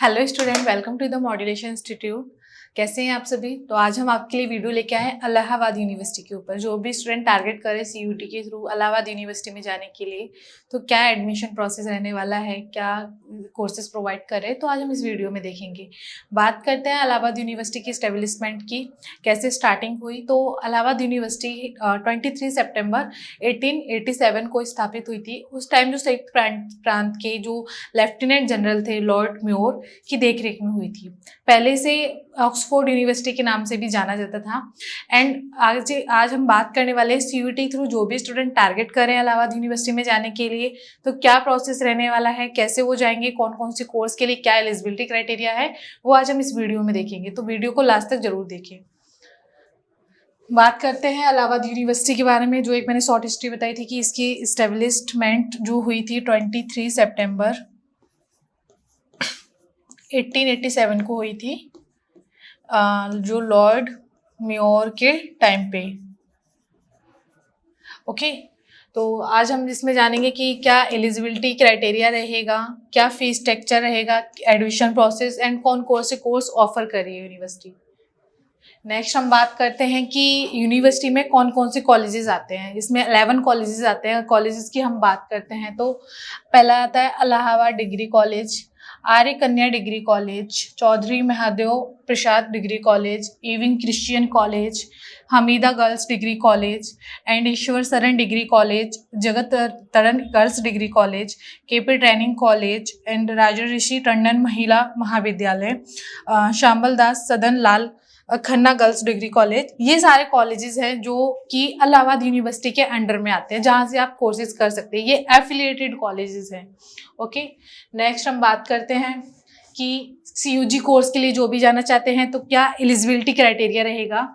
Hello student, welcome to the modulation institute. कैसे हैं आप सभी? तो आज हम आपके लिए वीडियो लेके आए हैं इलाहाबाद यूनिवर्सिटी के ऊपर। जो भी स्टूडेंट टारगेट करे सीयूटी के थ्रू इलाहाबाद यूनिवर्सिटी में जाने के लिए, तो क्या एडमिशन प्रोसेस रहने वाला है, क्या कोर्सेज प्रोवाइड कर रहे हैं, तो आज हम इस वीडियो में देखेंगे। बात करते हैं इलाहाबाद यूनिवर्सिटी की एस्टेब्लिशमेंट की, कैसे स्टार्टिंग हुई। तो इलाहाबाद यूनिवर्सिटी 23 सितंबर 1887 को स्थापित हुई थी। उस टाइम जो संयुक्त प्रांत के जो लेफ्टिनेंट जनरल थे लॉर्ड म्योर की देखरेख में हुई थी। पहले से ऑक्सफोर्ड यूनिवर्सिटी के नाम से भी जाना जाता था। एंड आज हम बात करने वाले सीयूटी थ्रू जो भी स्टूडेंट टारगेट कर रहे हैं इलाहाबाद यूनिवर्सिटी में जाने के लिए, तो क्या प्रोसेस रहने वाला है, कैसे वो जाएंगे, कौन कौन से कोर्स के लिए क्या एलिजिबिलिटी क्राइटेरिया है, वो आज हम इस वीडियो में देखेंगे। तो वीडियो को लास्ट तक जरूर देखें। बात करते हैं इलाहाबाद यूनिवर्सिटी के बारे में। जो एक मैंने शॉर्ट हिस्ट्री बताई थी कि इसकी इस्टेब्लिशमेंट जो हुई थी 23 सितंबर 1887 को हुई थी, जो लॉर्ड म्योर के टाइम पे। ओके, तो आज हम इसमें जानेंगे कि क्या एलिजिबिलिटी क्राइटेरिया रहेगा, क्या फीस स्ट्रक्चर रहेगा, एडमिशन प्रोसेस एंड कौन कौन से कोर्स ऑफर कर रही है यूनिवर्सिटी। नेक्स्ट हम बात करते हैं कि यूनिवर्सिटी में कौन कौन से कॉलेजेस आते हैं। इसमें 11 कॉलेजेस आते हैं। कॉलेजेस की हम बात करते हैं तो पहला आता है Allahabad degree College, Arya Kanya Degree College, Chaudhary Mahadev Prasad Degree College, Ewing Christian College, Hamida Girls Degree College and Ishwar Sharan Degree College, Jagat Taran Girls Degree College, KP Training College and Raja Rishi Tandon Mahila Mahavidyalaya, Shyamal Das Sadan Lal Khanna Girls Degree College. ये सारे कॉलेजेस हैं जो कि इलाहाबाद यूनिवर्सिटी के अंडर में आते हैं, जहाँ से आप कोर्सेज कर सकते हैं। ये एफिलिएटेड कॉलेजेस हैं। ओके, नेक्स्ट हम बात करते हैं कि सीयूजी कोर्स के लिए जो भी जाना चाहते हैं तो क्या एलिजिबिलिटी क्राइटेरिया रहेगा।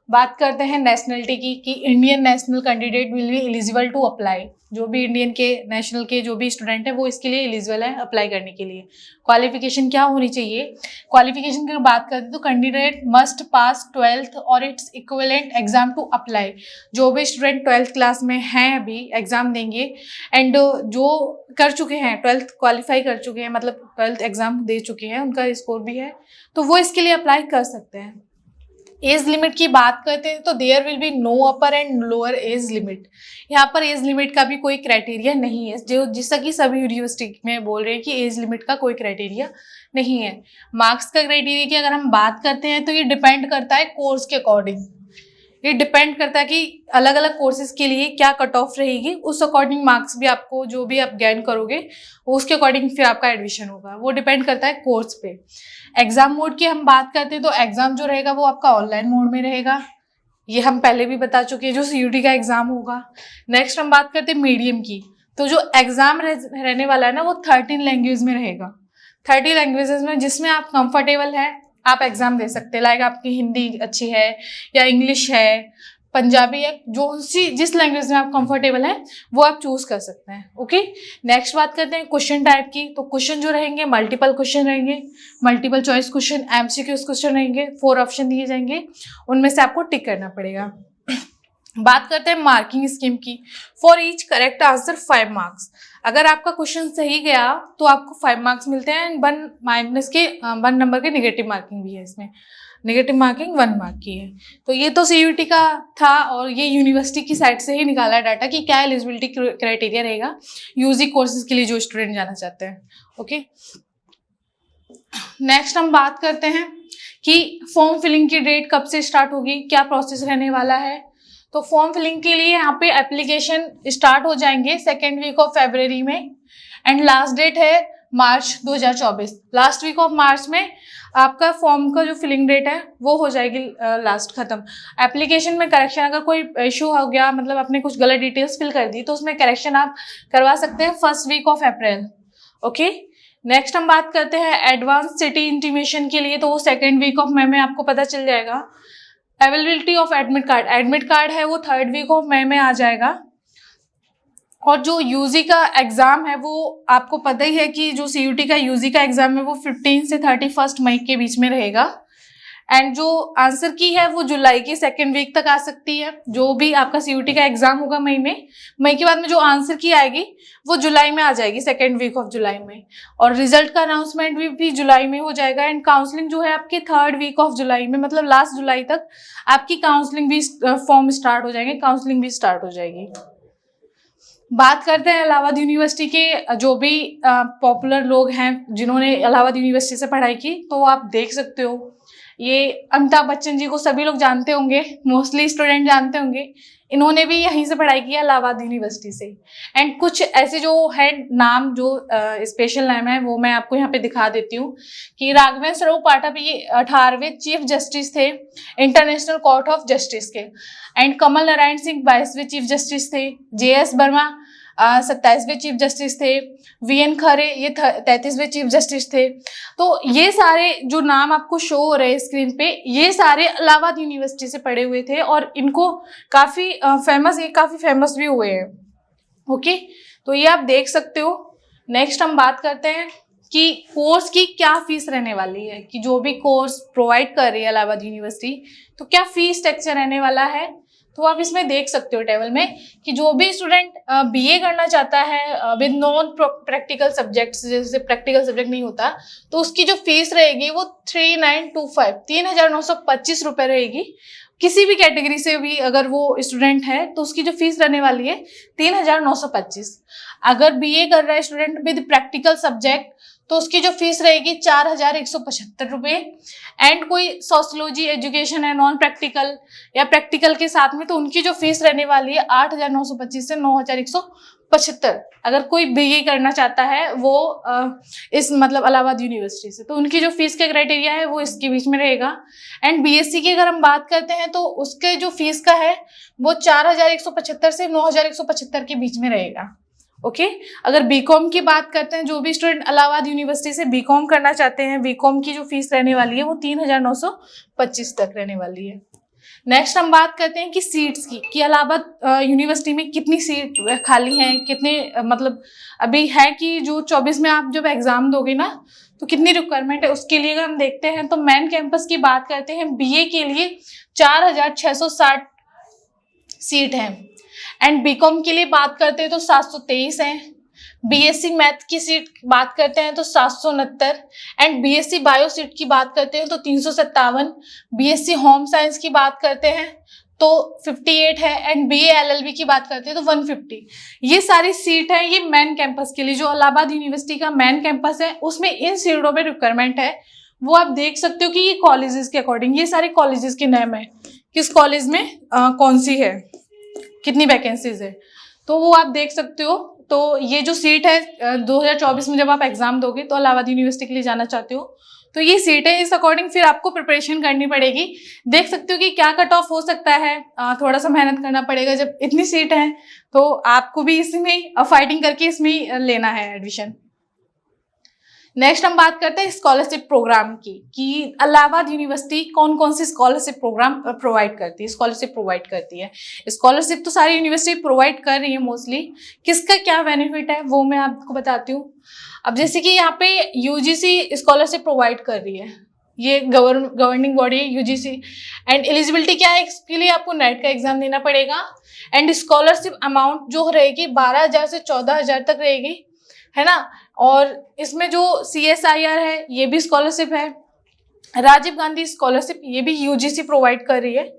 बात करते हैं नेशनलिटी की कि Indian national candidate will be eligible to apply. जो भी इंडियन के नेशनल के जो भी स्टूडेंट है वो इसके लिए एलिजिबल है अप्लाई करने के लिए। क्वालिफिकेशन क्या होनी चाहिए? क्वालिफिकेशन की बात करते हैं तो कैंडिडेट मस्ट पास 12th और it's equivalent exam to apply. जो भी स्टूडेंट 12th क्लास में हैं अभी एग्जाम देंगे एंड जो कर चुके हैं 12th क्वालिफाई कर चुके हैं, मतलब 12th एग्जाम दे चुके हैं, उनका स्कोर भी है, तो वो इसके लिए अप्लाई कर सकते हैं। एज लिमिट की बात करते हैं तो there will be no upper and lower age limit. यहाँ पर एज लिमिट का भी कोई क्राइटेरिया नहीं है, जो जैसा कि सभी यूनिवर्सिटी में बोल रहे हैं कि एज लिमिट का कोई क्राइटेरिया नहीं है। मार्क्स का क्राइटेरिया की अगर हम बात करते हैं तो ये डिपेंड करता है कोर्स के अकॉर्डिंग। ये डिपेंड करता है कि अलग अलग कोर्सेज के लिए क्या कट ऑफ रहेगी, उस अकॉर्डिंग मार्क्स भी आपको जो भी आप गेन करोगे उसके अकॉर्डिंग फिर आपका एडमिशन होगा। वो डिपेंड करता है कोर्स पे। एग्जाम मोड की हम बात करते हैं तो एग्जाम जो रहेगा वो आपका ऑनलाइन मोड में रहेगा। ये हम पहले भी बता चुके हैं, जो सीयूटी का एग्जाम होगा। नेक्स्ट हम बात करते हैं मीडियम की, तो जो एग्जाम रहने वाला है ना वो 13 लैंग्वेज में रहेगा। 30 लैंग्वेजेस में जिसमें आप कंफर्टेबल है आप एग्जाम दे सकते हैं। लाइक आपकी हिंदी अच्छी है या इंग्लिश है, पंजाबी है, जिस लैंग्वेज में आप कंफर्टेबल हैं वो आप चूज कर सकते हैं। ओके, नेक्स्ट बात करते हैं क्वेश्चन टाइप की। तो क्वेश्चन जो रहेंगे मल्टीपल क्वेश्चन रहेंगे, multiple choice question, MCQs question रहेंगे। 4 ऑप्शन दिए जाएंगे, उनमें से आपको टिक करना पड़ेगा। बात करते हैं मार्किंग स्कीम की। For each correct answer 5 marks. अगर आपका क्वेश्चन सही गया तो आपको 5 मार्क्स मिलते हैं एंड 1 नंबर के नेगेटिव मार्किंग भी है। इसमें नेगेटिव मार्किंग 1 मार्क की है। तो ये तो सीयूटी का था और ये यूनिवर्सिटी की साइड से ही निकाला डाटा कि क्या एलिजिबिलिटी क्राइटेरिया रहेगा यूजी कोर्सेज के लिए जो स्टूडेंट जाना चाहते हैं। ओके, नेक्स्ट हम बात करते हैं कि फॉर्म फिलिंग की डेट कब से स्टार्ट होगी, क्या प्रोसेस रहने वाला है। तो फॉर्म फिलिंग के लिए यहाँ पे एप्लीकेशन स्टार्ट हो जाएंगे 2nd वीक ऑफ फरवरी में एंड लास्ट डेट है मार्च 2024। लास्ट वीक ऑफ मार्च में आपका फॉर्म का जो फिलिंग डेट है वो हो जाएगी लास्ट खत्म। एप्लीकेशन में करेक्शन अगर कोई इशू हो गया, मतलब आपने कुछ गलत डिटेल्स फिल कर दी, तो उसमें करेक्शन आप करवा सकते हैं 1st week of April. Okay, next हम बात करते हैं एडवांस सिटी इंटीमेशन के लिए। तो वो 2nd वीक ऑफ मई में आपको पता चल जाएगा। Availability of admit card, admit card है वो 3rd वीक ऑफ मई में आ जाएगा। और जो यूजी का एग्जाम है वो आपको पता ही है कि जो सीयूटी का यूजी का एग्जाम है वो 15 से 31 मई के बीच में रहेगा। एंड जो आंसर की है वो जुलाई की सेकेंड वीक तक आ सकती है। जो भी आपका सीयूटी का एग्जाम होगा मई में, मई के बाद में जो आंसर की आएगी वो जुलाई में आ जाएगी, सेकेंड वीक ऑफ जुलाई में। और रिजल्ट का अनाउंसमेंट भी जुलाई में हो जाएगा। एंड काउंसलिंग जो है आपकी थर्ड वीक ऑफ जुलाई में, मतलब लास्ट जुलाई तक आपकी काउंसलिंग भी फॉर्म स्टार्ट हो जाएंगे, काउंसलिंग भी स्टार्ट हो जाएगी। बात करते हैं इलाहाबाद यूनिवर्सिटी के जो भी पॉपुलर लोग हैं जिन्होंने इलाहाबाद यूनिवर्सिटी से पढ़ाई की, तो आप देख सकते हो ये अमिताभ बच्चन जी को सभी लोग जानते होंगे, मोस्टली स्टूडेंट जानते होंगे। इन्होंने भी यहीं से पढ़ाई की है, इलाहाबाद यूनिवर्सिटी से। एंड कुछ ऐसे जो है नाम, जो स्पेशल नाम है, वो मैं आपको यहाँ पे दिखा देती हूँ कि राघवेंद्र स्वरूप पाठक ये 18वें चीफ जस्टिस थे इंटरनेशनल कोर्ट ऑफ जस्टिस के। एंड कमल नारायण सिंह 22वें चीफ जस्टिस थे। JS वर्मा 27वें चीफ जस्टिस थे। VN खरे ये 33वें चीफ जस्टिस थे। तो ये सारे जो नाम आपको शो हो रहे हैं स्क्रीन पे, ये सारे इलाहाबाद यूनिवर्सिटी से पढ़े हुए थे और इनको काफी फेमस भी हुए हैं। ओके, तो ये आप देख सकते हो। नेक्स्ट हम बात करते हैं कि कोर्स की क्या फीस रहने वाली है, कि जो भी कोर्स प्रोवाइड कर रही है इलाहाबाद यूनिवर्सिटी, तो क्या फीस स्ट्रक्चर रहने वाला है। तो आप इसमें देख सकते हो टेबल में कि जो भी स्टूडेंट BA करना चाहता है विद नॉन प्रैक्टिकल सब्जेक्ट्स, जैसे प्रैक्टिकल सब्जेक्ट नहीं होता, तो उसकी जो फीस रहेगी वो 3925 रुपये रहेगी। किसी भी कैटेगरी से भी अगर वो स्टूडेंट है तो उसकी जो फीस रहने वाली है 3925। अगर BA कर रहा है स्टूडेंट विद प्रैक्टिकल सब्जेक्ट तो उसकी जो फीस रहेगी 4175 रुपये। एंड कोई सोशियोलॉजी एजुकेशन है नॉन प्रैक्टिकल या प्रैक्टिकल के साथ में, तो उनकी जो फीस रहने वाली है 8925 से 9175। अगर कोई BA करना चाहता है वो इस मतलब इलाहाबाद यूनिवर्सिटी से, तो उनकी जो फीस का क्राइटेरिया है वो इसके बीच में रहेगा। एंड BSc की अगर हम बात करते हैं तो उसके जो फीस का है वो 4175 से 9175 के बीच में रहेगा। ओके, अगर बीकॉम की बात करते हैं, जो भी स्टूडेंट इलाहाबाद यूनिवर्सिटी से बीकॉम करना चाहते हैं, बीकॉम की जो फीस रहने वाली है वो 3925 तक रहने वाली है। नेक्स्ट हम बात करते हैं कि सीट्स की, कि इलाहाबाद यूनिवर्सिटी में कितनी सीट खाली हैं, कितने मतलब अभी है कि जो 24 में आप जब एग्जाम दोगे ना तो कितनी रिक्वायरमेंट है, उसके लिए अगर हम देखते हैं तो मेन कैंपस की बात करते हैं, BA के लिए 4660 सीट है। एंड बीकॉम के लिए बात करते हैं तो 723 है। BSc मैथ की सीट बात करते हैं तो 769। एंड BSc बायो सीट की बात करते हैं तो 357। BSc होम साइंस की बात करते हैं तो 58 है। एंड BA LLB की बात करते हैं तो 150। ये सारी सीट है, ये मेन कैंपस के लिए, जो इलाहाबाद यूनिवर्सिटी का मेन कैंपस है उसमें इन सीटों पे रिक्वायरमेंट है। वो आप देख सकते हो कि ये कॉलेजेस के अकॉर्डिंग, ये सारे कॉलेजेस के नाम है, किस कॉलेज में कौन सी है, कितनी वैकेंसीज है, तो वो आप देख सकते हो। तो ये जो सीट है 2024 में जब आप एग्जाम दोगे तो इलाहाबाद यूनिवर्सिटी के लिए जाना चाहते हो तो ये सीट है, इस अकॉर्डिंग फिर आपको प्रिपरेशन करनी पड़ेगी। देख सकते हो कि क्या कट ऑफ हो सकता है, थोड़ा सा मेहनत करना पड़ेगा। जब इतनी सीट है तो आपको भी इसमें फाइटिंग करके इसमें लेना है एडमिशन। नेक्स्ट हम बात करते हैं स्कॉलरशिप प्रोग्राम की, कि इलाहाबाद यूनिवर्सिटी कौन कौन सी स्कॉलरशिप प्रोग्राम प्रोवाइड करती है, स्कॉलरशिप प्रोवाइड करती है। स्कॉलरशिप तो सारी यूनिवर्सिटी प्रोवाइड कर रही है मोस्टली, किसका क्या बेनिफिट है वो मैं आपको बताती हूँ। अब जैसे कि यहाँ पे UGC स्कॉलरशिप प्रोवाइड कर रही है, ये गवर्निंग बॉडी है UGC। एंड एलिजिबिलिटी क्या है, इसके लिए आपको नेट का एग्जाम देना पड़ेगा। एंड स्कॉलरशिप अमाउंट जो रहेगी 12,000 से 14,000 तक रहेगी, है ना। और इसमें जो CSIR है ये भी स्कॉलरशिप है। राजीव गांधी स्कॉलरशिप ये भी UGC प्रोवाइड कर रही है।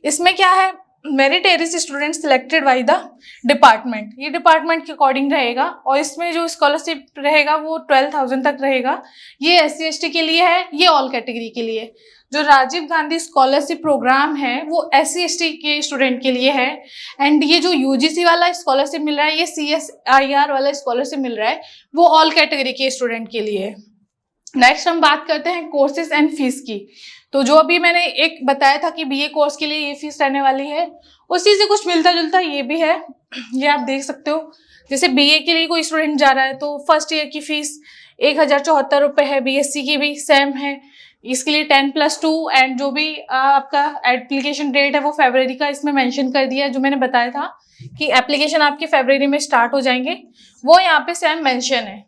इसमें क्या है, meritorious student selected by the department, ये डिपार्टमेंट के अकॉर्डिंग रहेगा। और इसमें जो स्कॉलरशिप रहेगा वो 12,000 तक रहेगा। ये SC ST के लिए है, ये ऑल कैटेगरी के लिए। जो राजीव गांधी स्कॉलरशिप प्रोग्राम है वो SC ST के स्टूडेंट के लिए है। एंड ये जो UGC वाला स्कॉलरशिप मिल रहा है, ये CSIR वाला स्कॉलरशिप मिल रहा है, वो ऑल कैटेगरी के स्टूडेंट के लिए है। नेक्स्ट हम बात करते हैं कोर्सेज एंड फीस की। तो जो अभी मैंने एक बताया था कि BA कोर्स के लिए ये फीस रहने वाली है, उसी से कुछ मिलता जुलता ये भी है, ये आप देख सकते हो। जैसे BA के लिए कोई स्टूडेंट जा रहा है तो फर्स्ट ईयर की फीस 1074 रुपये है। BSc की भी सेम है, इसके लिए 10+2। एंड जो भी आपका एप्लीकेशन डेट है वो फरवरी का इसमें मेंशन कर दिया है, जो मैंने बताया था कि एप्लीकेशन आपके फरवरी में स्टार्ट हो जाएंगे, वो यहाँ पे सेम मेंशन है।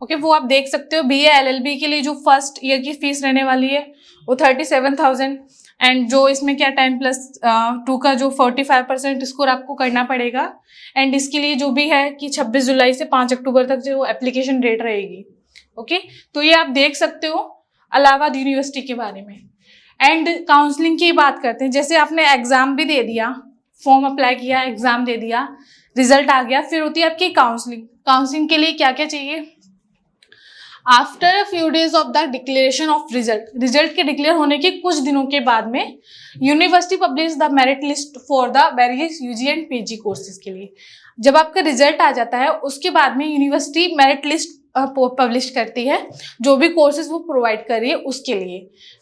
ओके, वो आप देख सकते हो। BA LLB के लिए जो फर्स्ट ईयर की फीस रहने वाली है वो 37,000, एंड जो इसमें क्या 10+2 का जो 45% स्कोर आपको करना पड़ेगा। एंड इसके लिए जो भी है कि 26 जुलाई से 5 अक्टूबर तक जो एप्लीकेशन डेट रहेगी। ओके, तो ये आप देख सकते हो इलाहाबाद यूनिवर्सिटी के बारे में। एंड काउंसलिंग की बात करते हैं, जैसे आपने एग्जाम भी दे दिया, फॉर्म अप्लाई किया, एग्जाम दे दिया, रिजल्ट आ गया, फिर होती है आपकी काउंसलिंग। काउंसलिंग के लिए क्या क्या चाहिए? After a few days of the declaration of result के डिक्लेयर होने के कुछ दिनों के बाद में university publish the merit list for the various UG and PG courses के लिए। जब आपका रिजल्ट आ जाता है उसके बाद में यूनिवर्सिटी मेरिट लिस्ट पब्लिश करती है, जो भी कोर्सेज वो प्रोवाइड कर रही है उसके लिए।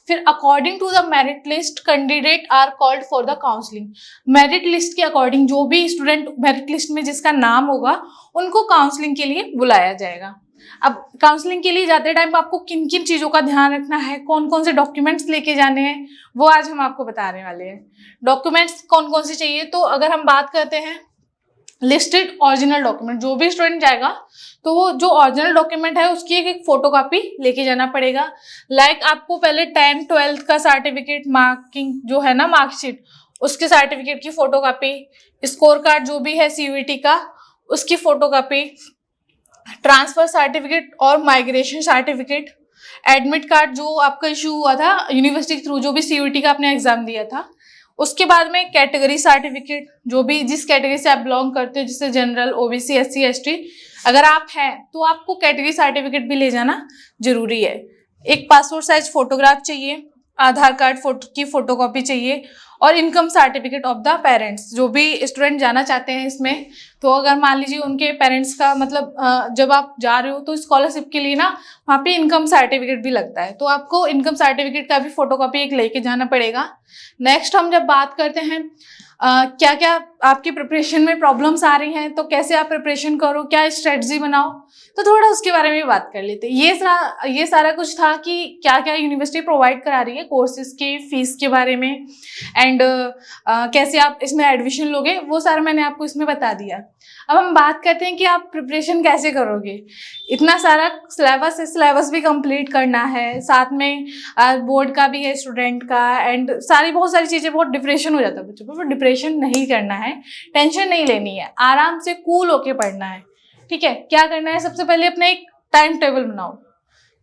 फिर according to the merit list candidate are called for the counselling. Merit list के अकॉर्डिंग जो भी स्टूडेंट मेरिट लिस्ट में जिसका नाम होगा उनको काउंसलिंग के लिए बुलाया जाएगा। अब काउंसलिंग के लिए जाते टाइम आपको किन किन चीज़ों का ध्यान रखना है, कौन कौन से डॉक्यूमेंट्स लेके जाने हैं, वो आज हम आपको बताने वाले हैं। डॉक्यूमेंट्स कौन कौन से चाहिए, तो अगर हम बात करते हैं लिस्टेड ओरिजिनल डॉक्यूमेंट, जो भी स्टूडेंट जाएगा तो वो जो ओरिजिनल डॉक्यूमेंट है उसकी एक फोटोकॉपी लेके जाना पड़ेगा। लाइक आपको पहले 10th 12th का सर्टिफिकेट, मार्किंग जो है ना मार्कशीट, उसके सर्टिफिकेट की फोटोकॉपी, स्कोर कार्ड जो भी है सीयूईटी का उसकी फोटोकॉपी, ट्रांसफर सर्टिफिकेट और माइग्रेशन सर्टिफिकेट, एडमिट कार्ड जो आपका इशू हुआ था यूनिवर्सिटी के थ्रू, जो भी सीयूईटी का आपने एग्जाम दिया था, उसके बाद में कैटेगरी सर्टिफिकेट, जो भी जिस कैटेगरी से आप बिलोंग करते हो, जैसे जनरल, ओबीसी, एससी, एसटी, अगर आप हैं तो आपको कैटेगरी सर्टिफिकेट भी ले जाना जरूरी है। एक पासपोर्ट साइज फोटोग्राफ चाहिए, आधार कार्ड की फोटोकॉपी चाहिए, और income certificate of the parents. जो भी स्टूडेंट जाना चाहते हैं इसमें, तो अगर मान लीजिए उनके पेरेंट्स का मतलब जब आप जा रहे हो तो स्कॉलरशिप के लिए ना वहाँ पे इनकम सर्टिफिकेट भी लगता है, तो आपको इनकम सर्टिफिकेट का भी फोटोकॉपी एक लेके जाना पड़ेगा। नेक्स्ट हम जब बात करते हैं क्या क्या आपकी प्रिपरेशन में प्रॉब्लम्स आ रही हैं, तो कैसे आप प्रिपरेशन करो, क्या स्ट्रेटजी बनाओ, तो थोड़ा उसके बारे में बात कर लेते हैं। ये सारा कुछ था कि क्या क्या यूनिवर्सिटी प्रोवाइड करा रही है, कोर्सेज के फीस के बारे में, एंड कैसे आप इसमें एडमिशन लोगे, वो सारा मैंने आपको इसमें बता दिया। अब हम बात करते हैं कि आप प्रिपरेशन कैसे करोगे। इतना सारा सिलेबस है, सिलेबस भी कंप्लीट करना है, साथ में बोर्ड का भी है स्टूडेंट का, एंड बहुत सारी चीज़ें, बहुत डिप्रेशन हो जाता है बच्चों को। डिप्रेशन नहीं करना है, टेंशन नहीं लेनी है, आराम से कूल होके पढ़ना है। ठीक है, क्या करना है, सबसे पहले अपना एक टाइम टेबल बनाओ,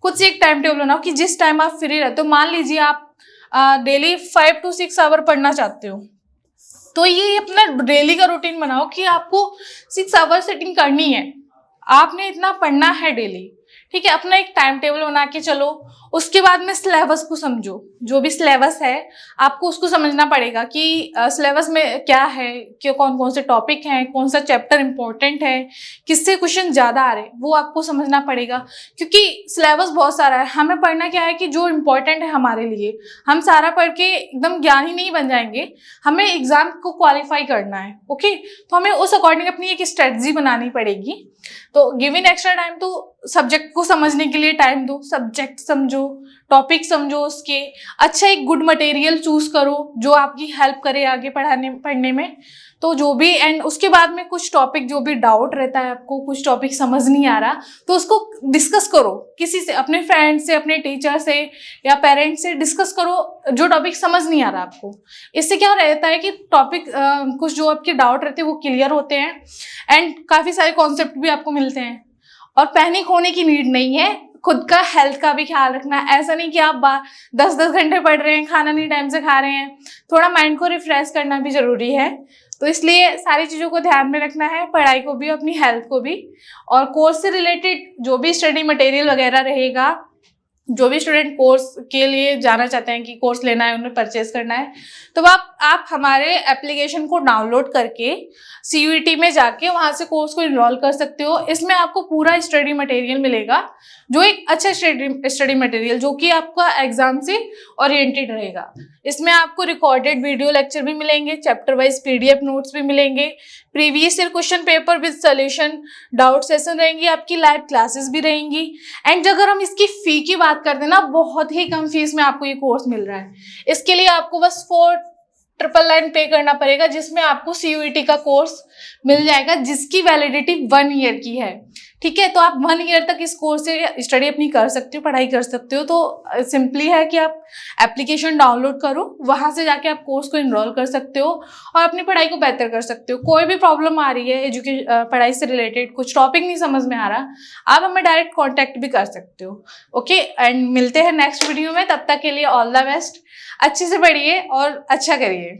खुद से एक टाइम टेबल बनाओ कि जिस टाइम आप फ्री रहते हो। मान लीजिए आप डेली 5 to 6 आवर पढ़ना चाहते हो, तो ये अपना डेली का रूटीन बनाओ कि आपको 6 आवर सेटिंग करनी है, आपने इतना पढ़ना है डेली। ठीक है, अपना एक टाइम टेबल बना के चलो। उसके बाद में सिलेबस को समझो, जो भी सिलेबस है आपको उसको समझना पड़ेगा कि सिलेबस में क्या है, कि कौन कौन से टॉपिक हैं, कौन सा चैप्टर इंपॉर्टेंट है, किससे क्वेश्चन ज़्यादा आ रहे हैं, वो आपको समझना पड़ेगा। क्योंकि सिलेबस बहुत सारा है, हमें पढ़ना क्या है कि जो इम्पोर्टेंट है हमारे लिए। हम सारा पढ़ के एकदम ज्ञानी नहीं बन जाएंगे, हमें एग्जाम को क्वालिफाई करना है। ओके, तो हमें उस अकॉर्डिंग अपनी एक स्ट्रेटजी बनानी पड़ेगी। तो गिवन एक्स्ट्रा टाइम, तो सब्जेक्ट को समझने के लिए टाइम दो, सब्जेक्ट समझो, टॉपिक समझो उसके, अच्छा एक गुड मटेरियल चूज करो जो आपकी हेल्प करे आगे पढ़ने में। तो जो भी, एंड उसके बाद में कुछ टॉपिक जो भी डाउट रहता है आपको, कुछ टॉपिक समझ नहीं आ रहा, तो उसको डिस्कस करो किसी से, अपने फ्रेंड से, अपने टीचर से या पेरेंट्स से डिस्कस करो जो टॉपिक समझ नहीं आ रहा आपको। इससे क्या रहता है कि टॉपिक कुछ जो आपके डाउट रहते हैं वो क्लियर होते हैं, एंड काफ़ी सारे कॉन्सेप्ट भी आपको मिलते हैं। और पैनिक होने की नीड नहीं है, खुद का हेल्थ का भी ख्याल रखना है। ऐसा नहीं कि आप 10-10 घंटे पढ़ रहे हैं, खाना नहीं टाइम से खा रहे हैं, थोड़ा माइंड को रिफ्रेश करना भी जरूरी है। तो इसलिए सारी चीज़ों को ध्यान में रखना है, पढ़ाई को भी, अपनी हेल्थ को भी। और कोर्स से रिलेटेड जो भी स्टडी मटेरियल वगैरह रहेगा, जो भी स्टूडेंट कोर्स के लिए जाना चाहते हैं कि कोर्स लेना है, उन्हें परचेज करना है, तो आप हमारे एप्लीकेशन को डाउनलोड करके सीयूईटी में जाके वहाँ से कोर्स को इनरोल कर सकते हो। इसमें आपको पूरा स्टडी मटेरियल मिलेगा, जो एक अच्छा स्टडी मटेरियल जो कि आपका एग्जाम से ओरिएंटेड रहेगा। इसमें आपको रिकॉर्डेड वीडियो लेक्चर भी मिलेंगे, चैप्टर वाइज पीडीएफ नोट्स भी मिलेंगे, previous year question paper with solution, doubt session रहेंगी, आपकी लाइव क्लासेस भी रहेंगी। एंड अगर हम इसकी फी की बात करते हैं ना, बहुत ही कम फीस में आपको ये कोर्स मिल रहा है। इसके लिए आपको बस 999 पे करना पड़ेगा, जिसमें आपको CUET का कोर्स मिल जाएगा, जिसकी वैलिडिटी 1 ईयर की है। ठीक है, तो आप 1 ईयर तक इस कोर्स से स्टडी अपनी कर सकते हो, पढ़ाई कर सकते हो। तो सिंपली है कि आप एप्लीकेशन डाउनलोड करो, वहां से जाके आप कोर्स को इनरोल कर सकते हो और अपनी पढ़ाई को बेहतर कर सकते हो। कोई भी प्रॉब्लम आ रही है एजुकेशन पढ़ाई से रिलेटेड, कुछ टॉपिक नहीं समझ में आ रहा, आप हमें डायरेक्ट कॉन्टैक्ट भी कर सकते हो। ओके, एंड मिलते हैं नेक्स्ट वीडियो में। तब तक के लिए ऑल द बेस्ट। अच्छे से पढ़िए और अच्छा करिए।